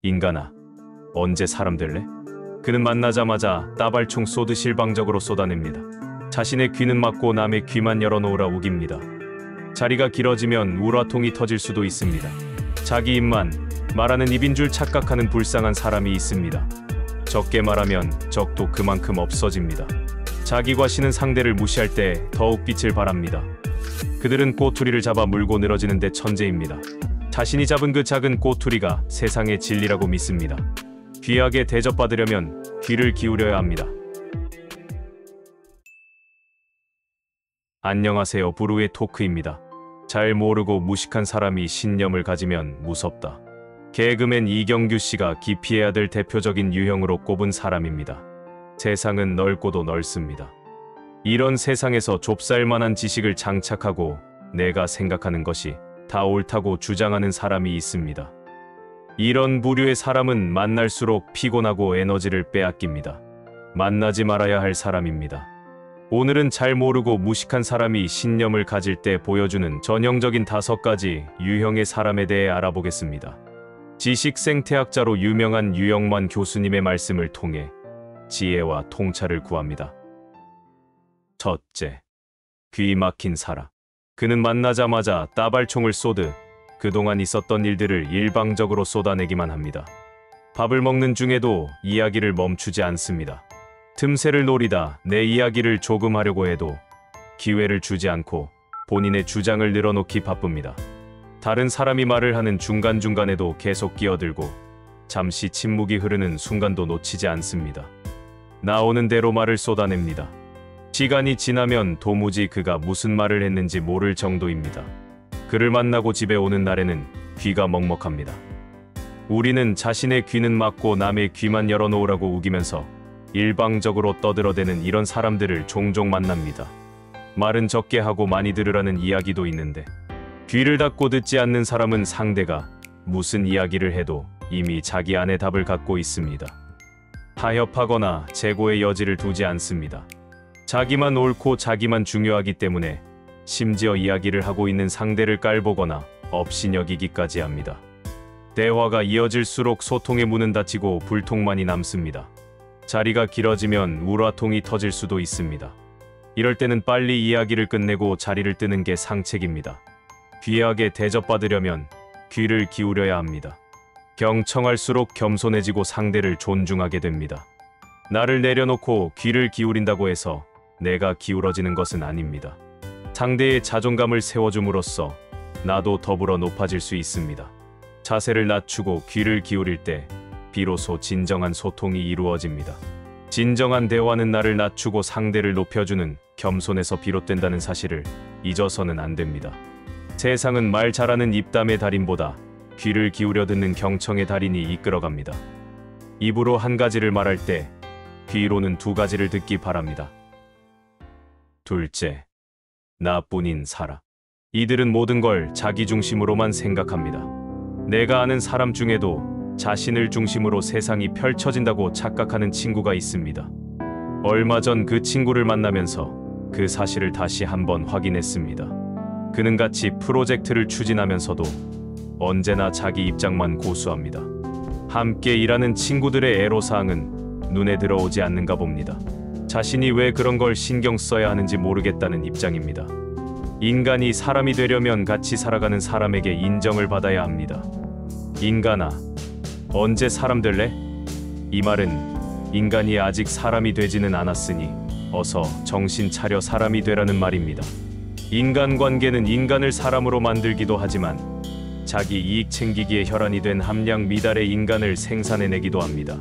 인간아, 언제 사람 될래? 그는 만나자마자 따발총 쏘듯 일방적으로 쏟아냅니다. 자신의 귀는 막고 남의 귀만 열어놓으라 우깁니다. 자리가 길어지면 우라통이 터질 수도 있습니다. 자기 입만 말하는 입인 줄 착각하는 불쌍한 사람이 있습니다. 적게 말하면 적도 그만큼 없어집니다. 자기 과시는 상대를 무시할 때 더욱 빛을 발합니다. 그들은 꼬투리를 잡아 물고 늘어지는데 천재입니다. 자신이 잡은 그 작은 꼬투리가 세상의 진리라고 믿습니다. 귀하게 대접받으려면 귀를 기울여야 합니다. 안녕하세요, 부루의 토크입니다. 잘 모르고 무식한 사람이 신념을 가지면 무섭다. 개그맨 이경규 씨가 기피해야 될 대표적인 유형으로 꼽은 사람입니다. 세상은 넓고도 넓습니다. 이런 세상에서 좁쌀만한 지식을 장착하고 내가 생각하는 것이 다 옳다고 주장하는 사람이 있습니다. 이런 부류의 사람은 만날수록 피곤하고 에너지를 빼앗깁니다. 만나지 말아야 할 사람입니다. 오늘은 잘 모르고 무식한 사람이 신념을 가질 때 보여주는 전형적인 5가지 유형의 사람에 대해 알아보겠습니다. 지식 생태학자로 유명한 유영만 교수님의 말씀을 통해 지혜와 통찰을 구합니다. 첫째, 귀 막힌 사람. 그는 만나자마자 따발총을 쏘듯 그동안 있었던 일들을 일방적으로 쏟아내기만 합니다. 밥을 먹는 중에도 이야기를 멈추지 않습니다. 틈새를 노리다 내 이야기를 조금 하려고 해도 기회를 주지 않고 본인의 주장을 늘어놓기 바쁩니다. 다른 사람이 말을 하는 중간중간에도 계속 끼어들고 잠시 침묵이 흐르는 순간도 놓치지 않습니다. 나오는 대로 말을 쏟아냅니다. 시간이 지나면 도무지 그가 무슨 말을 했는지 모를 정도입니다. 그를 만나고 집에 오는 날에는 귀가 먹먹합니다. 우리는 자신의 귀는 막고 남의 귀만 열어놓으라고 우기면서 일방적으로 떠들어대는 이런 사람들을 종종 만납니다. 말은 적게 하고 많이 들으라는 이야기도 있는데 귀를 닫고 듣지 않는 사람은 상대가 무슨 이야기를 해도 이미 자기 안에 답을 갖고 있습니다. 타협하거나 재고의 여지를 두지 않습니다. 자기만 옳고 자기만 중요하기 때문에 심지어 이야기를 하고 있는 상대를 깔보거나 업신여기기까지 합니다. 대화가 이어질수록 소통의 문은 닫히고 불통만이 남습니다. 자리가 길어지면 우라통이 터질 수도 있습니다. 이럴 때는 빨리 이야기를 끝내고 자리를 뜨는 게 상책입니다. 귀하게 대접받으려면 귀를 기울여야 합니다. 경청할수록 겸손해지고 상대를 존중하게 됩니다. 나를 내려놓고 귀를 기울인다고 해서 내가 기울어지는 것은 아닙니다. 상대의 자존감을 세워줌으로써 나도 더불어 높아질 수 있습니다. 자세를 낮추고 귀를 기울일 때 비로소 진정한 소통이 이루어집니다. 진정한 대화는 나를 낮추고 상대를 높여주는 겸손에서 비롯된다는 사실을 잊어서는 안 됩니다. 세상은 말 잘하는 입담의 달인보다 귀를 기울여 듣는 경청의 달인이 이끌어갑니다. 입으로 한 가지를 말할 때 귀로는 2가지를 듣기 바랍니다. 둘째, 나뿐인 사람. 이들은 모든 걸 자기 중심으로만 생각합니다. 내가 아는 사람 중에도 자신을 중심으로 세상이 펼쳐진다고 착각하는 친구가 있습니다. 얼마 전 그 친구를 만나면서 그 사실을 다시 한번 확인했습니다. 그는 같이 프로젝트를 추진하면서도 언제나 자기 입장만 고수합니다. 함께 일하는 친구들의 애로사항은 눈에 들어오지 않는가 봅니다. 자신이 왜 그런 걸 신경 써야 하는지 모르겠다는 입장입니다. 인간이 사람이 되려면 같이 살아가는 사람에게 인정을 받아야 합니다. 인간아, 언제 사람 될래? 이 말은 인간이 아직 사람이 되지는 않았으니 어서 정신 차려 사람이 되라는 말입니다. 인간관계는 인간을 사람으로 만들기도 하지만 자기 이익 챙기기에 혈안이 된 함량 미달의 인간을 생산해내기도 합니다.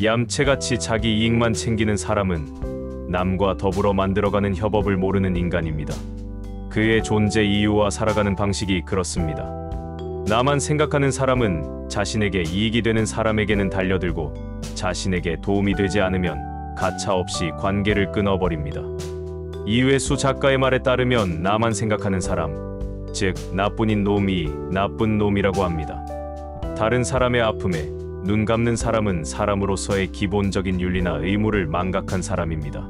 얌체같이 자기 이익만 챙기는 사람은 남과 더불어 만들어가는 협업을 모르는 인간입니다. 그의 존재 이유와 살아가는 방식이 그렇습니다. 나만 생각하는 사람은 자신에게 이익이 되는 사람에게는 달려들고 자신에게 도움이 되지 않으면 가차없이 관계를 끊어버립니다. 이회수 작가의 말에 따르면 나만 생각하는 사람, 즉 나뿐인 놈이 나쁜 놈이라고 합니다. 다른 사람의 아픔에 눈 감는 사람은 사람으로서의 기본적인 윤리나 의무를 망각한 사람입니다.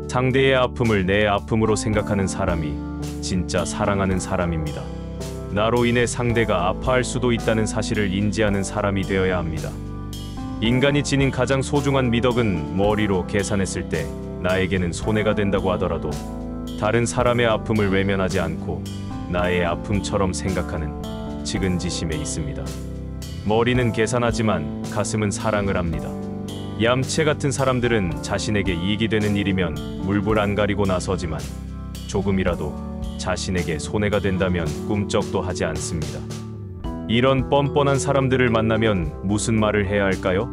상대의 아픔을 내 아픔으로 생각하는 사람이 진짜 사랑하는 사람입니다. 나로 인해 상대가 아파할 수도 있다는 사실을 인지하는 사람이 되어야 합니다. 인간이 지닌 가장 소중한 미덕은 머리로 계산했을 때 나에게는 손해가 된다고 하더라도 다른 사람의 아픔을 외면하지 않고 나의 아픔처럼 생각하는 측은지심에 있습니다. 머리는 계산하지만 가슴은 사랑을 합니다. 얌체 같은 사람들은 자신에게 이익이 되는 일이면 물불 안 가리고 나서지만 조금이라도 자신에게 손해가 된다면 꿈쩍도 하지 않습니다. 이런 뻔뻔한 사람들을 만나면 무슨 말을 해야 할까요?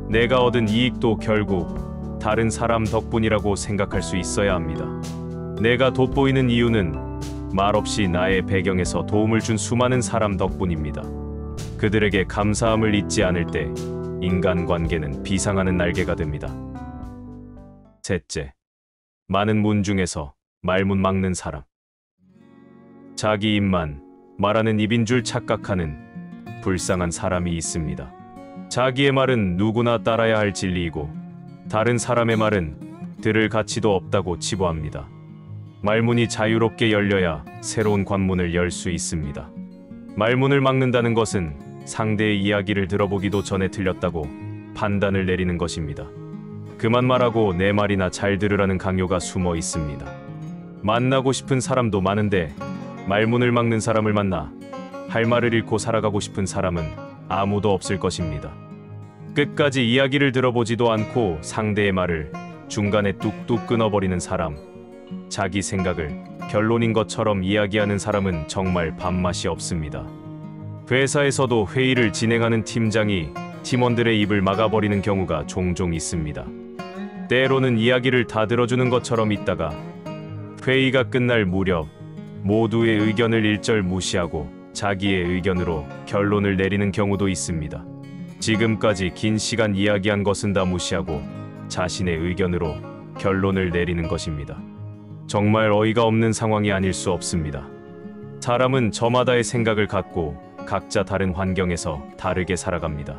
내가 얻은 이익도 결국 다른 사람 덕분이라고 생각할 수 있어야 합니다. 내가 돋보이는 이유는 말없이 나의 배경에서 도움을 준 수많은 사람 덕분입니다. 그들에게 감사함을 잊지 않을 때 인간관계는 비상하는 날개가 됩니다. 셋째, 많은 문 중에서 말문 막는 사람. 자기 입만 말하는 입인 줄 착각하는 불쌍한 사람이 있습니다. 자기의 말은 누구나 따라야 할 진리이고 다른 사람의 말은 들을 가치도 없다고 치부합니다. 말문이 자유롭게 열려야 새로운 관문을 열 수 있습니다. 말문을 막는다는 것은 상대의 이야기를 들어보기도 전에 틀렸다고 판단을 내리는 것입니다. 그만 말하고 내 말이나 잘 들으라는 강요가 숨어 있습니다. 만나고 싶은 사람도 많은데 말문을 막는 사람을 만나 할 말을 잃고 살아가고 싶은 사람은 아무도 없을 것입니다. 끝까지 이야기를 들어보지도 않고 상대의 말을 중간에 뚝뚝 끊어버리는 사람, 자기 생각을 결론인 것처럼 이야기하는 사람은 정말 밥맛이 없습니다. 회사에서도 회의를 진행하는 팀장이 팀원들의 입을 막아버리는 경우가 종종 있습니다. 때로는 이야기를 다 들어주는 것처럼 있다가 회의가 끝날 무렵 모두의 의견을 일절 무시하고 자기의 의견으로 결론을 내리는 경우도 있습니다. 지금까지 긴 시간 이야기한 것은 다 무시하고 자신의 의견으로 결론을 내리는 것입니다. 정말 어이가 없는 상황이 아닐 수 없습니다. 사람은 저마다의 생각을 갖고 각자 다른 환경에서 다르게 살아갑니다.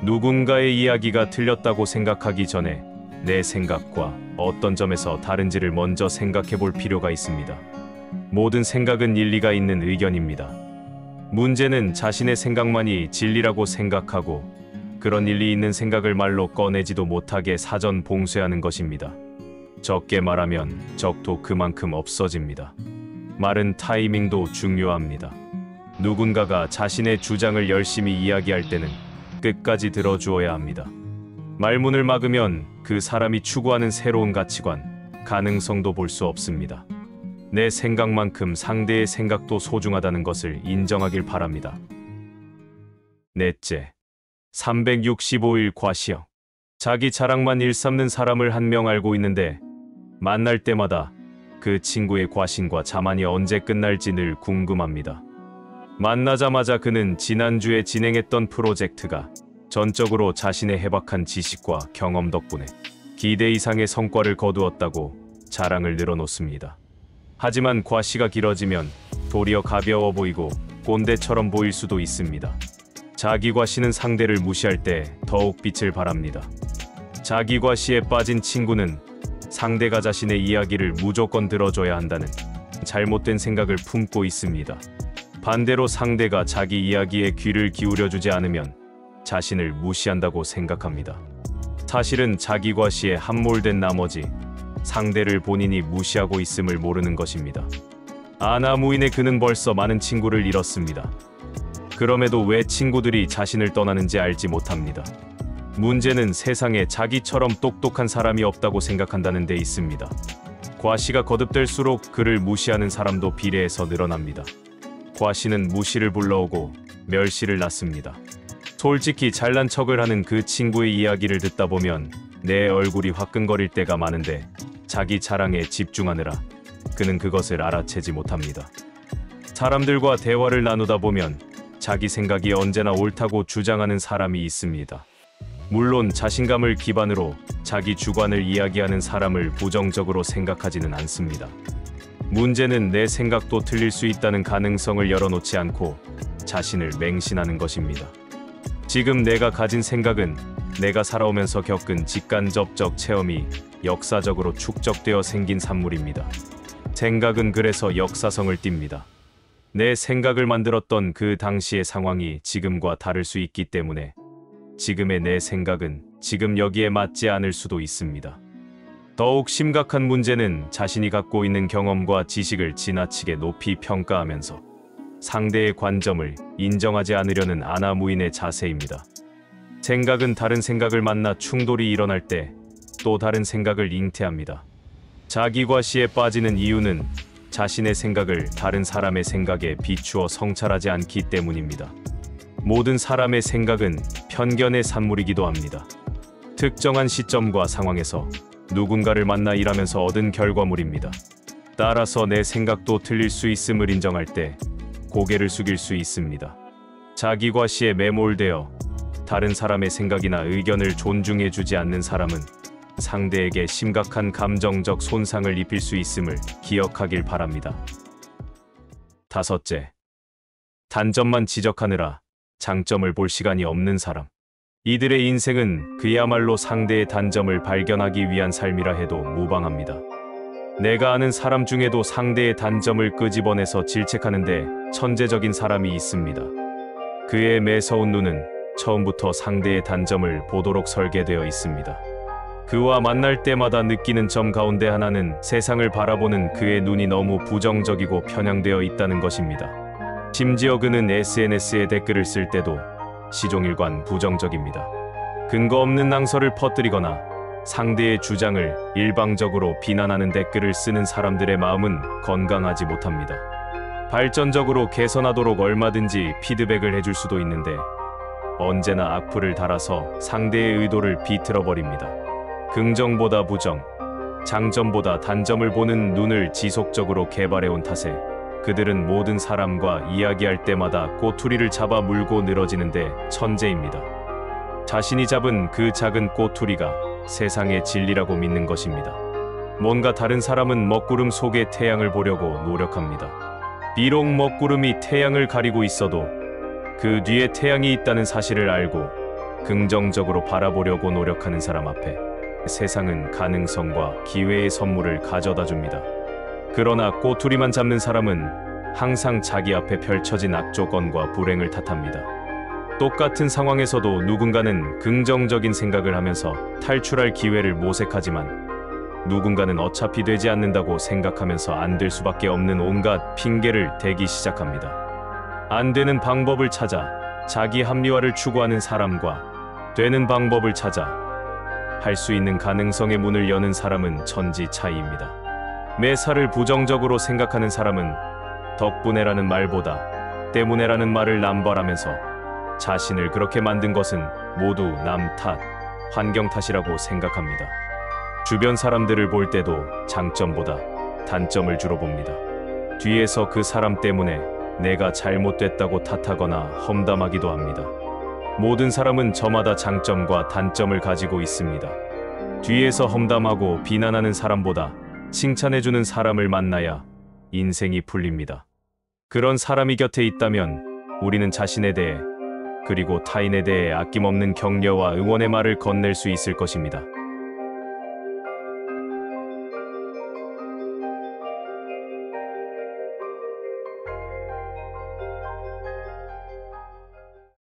누군가의 이야기가 틀렸다고 생각하기 전에 내 생각과 어떤 점에서 다른지를 먼저 생각해 볼 필요가 있습니다. 모든 생각은 일리가 있는 의견입니다. 문제는 자신의 생각만이 진리라고 생각하고 그런 일리 있는 생각을 말로 꺼내지도 못하게 사전 봉쇄하는 것입니다. 적게 말하면 적도 그만큼 없어집니다. 말은 타이밍도 중요합니다. 누군가가 자신의 주장을 열심히 이야기할 때는 끝까지 들어주어야 합니다. 말문을 막으면 그 사람이 추구하는 새로운 가치관, 가능성도 볼 수 없습니다. 내 생각만큼 상대의 생각도 소중하다는 것을 인정하길 바랍니다. 넷째, 365일 과시형. 자기 자랑만 일삼는 사람을 한 명 알고 있는데 만날 때마다 그 친구의 과신과 자만이 언제 끝날지 늘 궁금합니다. 만나자마자 그는 지난주에 진행했던 프로젝트가 전적으로 자신의 해박한 지식과 경험 덕분에 기대 이상의 성과를 거두었다고 자랑을 늘어놓습니다. 하지만 과시가 길어지면 도리어 가벼워 보이고 꼰대처럼 보일 수도 있습니다. 자기 과시는 상대를 무시할 때 더욱 빛을 발합니다. 자기 과시에 빠진 친구는 상대가 자신의 이야기를 무조건 들어줘야 한다는 잘못된 생각을 품고 있습니다. 반대로 상대가 자기 이야기에 귀를 기울여주지 않으면 자신을 무시한다고 생각합니다. 사실은 자기 과시에 함몰된 나머지 상대를 본인이 무시하고 있음을 모르는 것입니다. 아나무인의 그는 벌써 많은 친구를 잃었습니다. 그럼에도 왜 친구들이 자신을 떠나는지 알지 못합니다. 문제는 세상에 자기처럼 똑똑한 사람이 없다고 생각한다는 데 있습니다. 과시가 거듭될수록 그를 무시하는 사람도 비례해서 늘어납니다. 과시는 무시를 불러오고 멸시를 낳습니다. 솔직히 잘난 척을 하는 그 친구의 이야기를 듣다 보면 내 얼굴이 화끈거릴 때가 많은데 자기 자랑에 집중하느라 그는 그것을 알아채지 못합니다. 사람들과 대화를 나누다 보면 자기 생각이 언제나 옳다고 주장하는 사람이 있습니다. 물론 자신감을 기반으로 자기 주관을 이야기하는 사람을 부정적으로 생각하지는 않습니다. 문제는 내 생각도 틀릴 수 있다는 가능성을 열어놓지 않고 자신을 맹신하는 것입니다. 지금 내가 가진 생각은 내가 살아오면서 겪은 직간접적 체험이 역사적으로 축적되어 생긴 산물입니다. 생각은 그래서 역사성을 띱니다. 내 생각을 만들었던 그 당시의 상황이 지금과 다를 수 있기 때문에 지금의 내 생각은 지금 여기에 맞지 않을 수도 있습니다. 더욱 심각한 문제는 자신이 갖고 있는 경험과 지식을 지나치게 높이 평가하면서 상대의 관점을 인정하지 않으려는 아나무인의 자세입니다. 생각은 다른 생각을 만나 충돌이 일어날 때 또 다른 생각을 잉태합니다. 자기과시에 빠지는 이유는 자신의 생각을 다른 사람의 생각에 비추어 성찰하지 않기 때문입니다. 모든 사람의 생각은 편견의 산물이기도 합니다. 특정한 시점과 상황에서 누군가를 만나 일하면서 얻은 결과물입니다. 따라서 내 생각도 틀릴 수 있음을 인정할 때 고개를 숙일 수 있습니다. 자기과시에 매몰되어 다른 사람의 생각이나 의견을 존중해주지 않는 사람은 상대에게 심각한 감정적 손상을 입힐 수 있음을 기억하길 바랍니다. 다섯째, 단점만 지적하느라 장점을 볼 시간이 없는 사람. 이들의 인생은 그야말로 상대의 단점을 발견하기 위한 삶이라 해도 무방합니다. 내가 아는 사람 중에도 상대의 단점을 끄집어내서 질책하는데 천재적인 사람이 있습니다. 그의 매서운 눈은 처음부터 상대의 단점을 보도록 설계되어 있습니다. 그와 만날 때마다 느끼는 점 가운데 하나는 세상을 바라보는 그의 눈이 너무 부정적이고 편향되어 있다는 것입니다. 심지어 그는 SNS에 댓글을 쓸 때도 시종일관 부정적입니다. 근거 없는 낭설을 퍼뜨리거나 상대의 주장을 일방적으로 비난하는 댓글을 쓰는 사람들의 마음은 건강하지 못합니다. 발전적으로 개선하도록 얼마든지 피드백을 해줄 수도 있는데 언제나 악플을 달아서 상대의 의도를 비틀어버립니다. 긍정보다 부정, 장점보다 단점을 보는 눈을 지속적으로 개발해온 탓에 그들은 모든 사람과 이야기할 때마다 꼬투리를 잡아 물고 늘어지는데 천재입니다. 자신이 잡은 그 작은 꼬투리가 세상의 진리라고 믿는 것입니다. 뭔가 다른 사람은 먹구름 속의 태양을 보려고 노력합니다. 비록 먹구름이 태양을 가리고 있어도 그 뒤에 태양이 있다는 사실을 알고 긍정적으로 바라보려고 노력하는 사람 앞에 세상은 가능성과 기회의 선물을 가져다 줍니다. 그러나 꼬투리만 잡는 사람은 항상 자기 앞에 펼쳐진 악조건과 불행을 탓합니다. 똑같은 상황에서도 누군가는 긍정적인 생각을 하면서 탈출할 기회를 모색하지만 누군가는 어차피 되지 않는다고 생각하면서 안 될 수밖에 없는 온갖 핑계를 대기 시작합니다. 안 되는 방법을 찾아 자기 합리화를 추구하는 사람과 되는 방법을 찾아 할 수 있는 가능성의 문을 여는 사람은 천지 차이입니다. 매사를 부정적으로 생각하는 사람은 덕분에라는 말보다 때문에라는 말을 남발하면서 자신을 그렇게 만든 것은 모두 남 탓, 환경 탓이라고 생각합니다. 주변 사람들을 볼 때도 장점보다 단점을 주로 봅니다. 뒤에서 그 사람 때문에 내가 잘못됐다고 탓하거나 험담하기도 합니다. 모든 사람은 저마다 장점과 단점을 가지고 있습니다. 뒤에서 험담하고 비난하는 사람보다 칭찬해주는 사람을 만나야 인생이 풀립니다. 그런 사람이 곁에 있다면 우리는 자신에 대해 그리고 타인에 대해 아낌없는 격려와 응원의 말을 건넬 수 있을 것입니다.